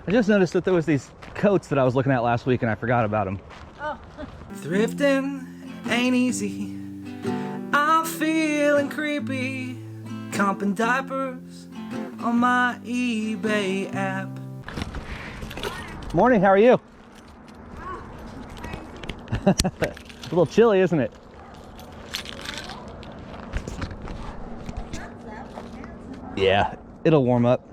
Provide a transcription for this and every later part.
I just noticed that there was these coats that I was looking at last week and I forgot about them. Oh. Thrifting ain't easy. I'm feeling creepy. Comping diapers on my eBay app. Morning, how are you? A little chilly, isn't it? Yeah, it'll warm up.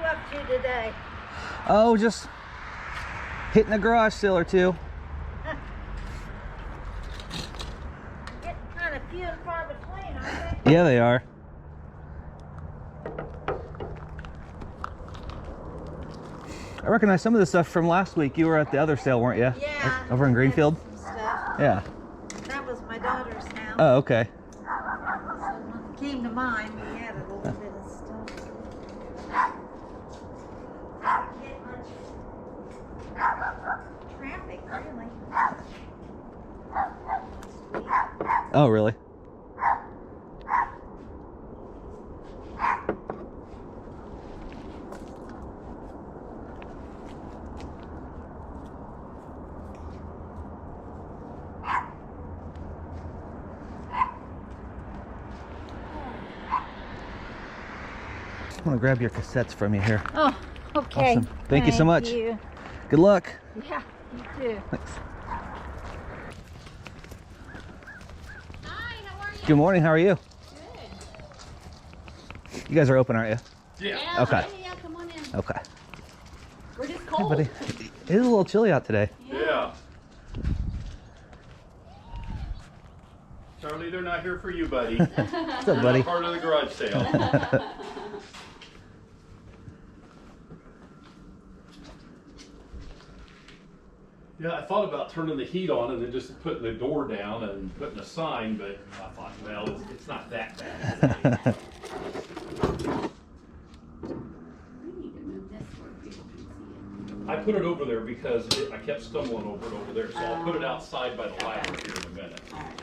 Up to today? Oh, just hitting a garage sale or two. Getting kind of few and far between, aren't they? Yeah, they are. I recognize some of the stuff from last week. You were at the other sale, weren't you? Yeah. Over in Greenfield? Some stuff. Yeah. That was my daughter's house. Oh, okay. So when it came to mine, we had a little bit of stuff. Didn't get much traffic, really. Oh, really? I'm gonna grab your cassettes from you here. Oh, okay. Awesome. Thank you so much. You. Good luck. Yeah, you too. Thanks. Hi, how are you? Good morning. How are you? Good. You guys are open, aren't you? Yeah. Okay. Yeah, come on in. Okay. We're just Hey, cold. buddy. It is a little chilly out today. Yeah. Charlie, they're not here for you, buddy. What's up, buddy? Part of the garage sale. Yeah, I thought about turning the heat on and then just putting the door down and putting a sign, but I thought, well, it's not that bad. We need to move this where people can see I put it over there because I kept stumbling over it over there, so I'll put it outside by the library here in a minute. it. All right.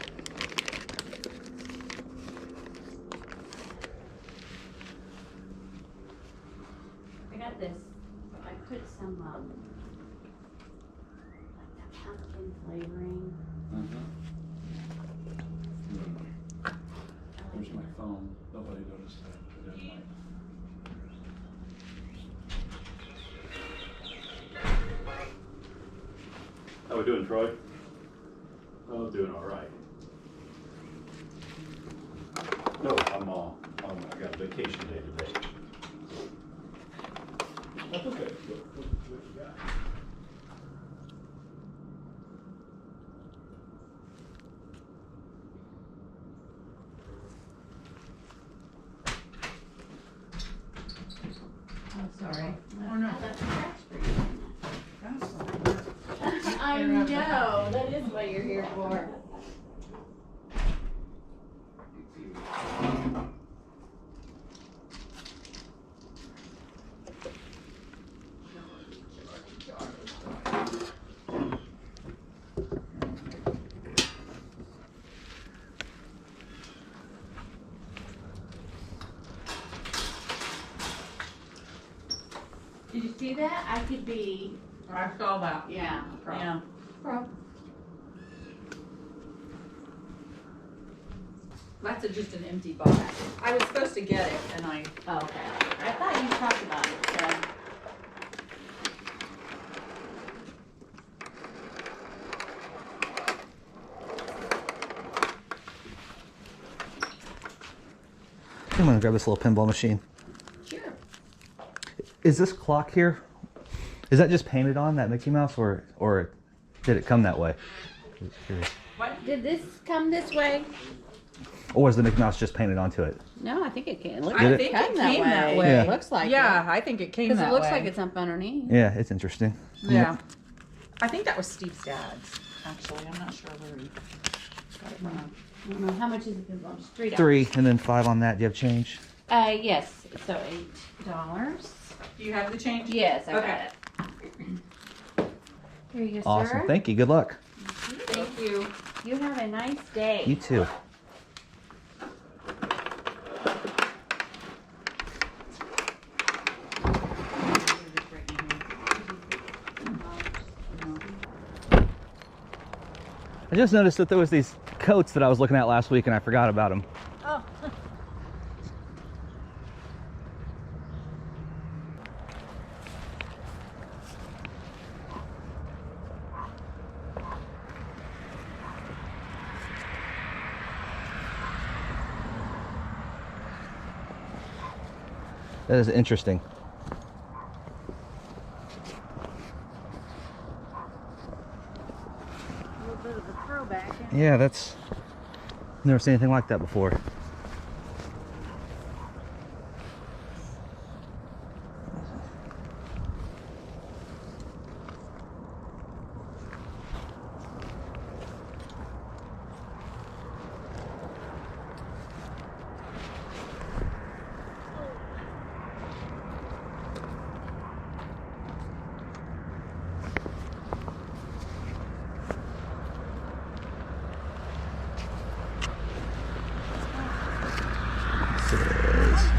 I got this. I put some like that pumpkin flavoring. There's my phone. Nobody noticed that. Put it in my... How we doing, Troy? Oh, doing all right. No, I got a vacation day today. That's okay. What you got? Oh, sorry. Oh, no. That's a scratch for you. I know. That is what you're here for. Did you see that? I could be. I saw that. Yeah. Yeah. Frog. That's just an empty box. I was supposed to get it, and I. Oh, okay. I thought you talked about it, so. I'm gonna grab this little pinball machine. Sure. Is this clock here? Is that just painted on that Mickey Mouse, or did it come that way? Just curious. Did this come this way? Or was the Mickey Mouse just painted onto it? No, I think it came. Look, I Did it? think come it came that way. Yeah. It looks like Yeah, I think it came because that it looks way. like it's up underneath. Yeah, it's interesting. Yeah. I think that was Steve's dad's. Actually, I'm not sure where he got it from. I don't know how much is it. Pinball? Just $3. 3 and then 5 on that. Do you have change? Yes. So $8. Do you have the change? Yes, I Okay. got it. Here you go, Awesome. sir. Thank you. Good luck. Thank you. You have a nice day. You too. I just noticed that there was these coats that I was looking at last week and I forgot about them. Oh. That is interesting. A little bit of a throwback. Yeah, that's never seen anything like that before.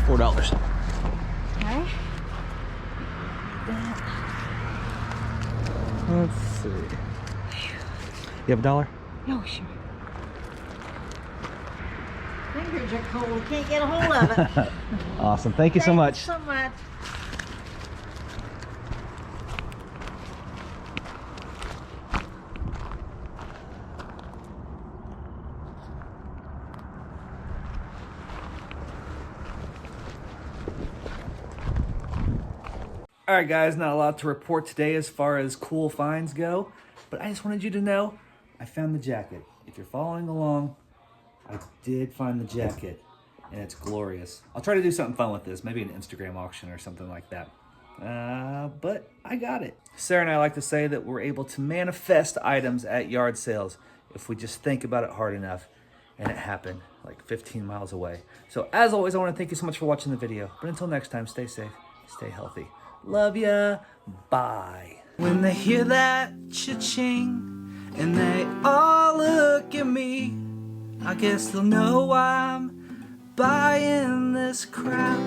$4. Okay. Let's see. You have $1? Oh, sure. Fingers are cold. Can't get a hold of it. Awesome. Thank you so Thank much. so much. Alright guys, not a lot to report today as far as cool finds go, but I just wanted you to know I found the jacket. If you're following along, I did find the jacket, and it's glorious. I'll try to do something fun with this, maybe an Instagram auction or something like that. But I got it. Sarah and I like to say that we're able to manifest items at yard sales if we just think about it hard enough, and it happened like 15 miles away. So as always, I want to thank you so much for watching the video. But until next time, stay safe, stay healthy. Love ya. Bye. When they hear that cha-ching and they all look at me, I guess they'll know I'm buying this crap.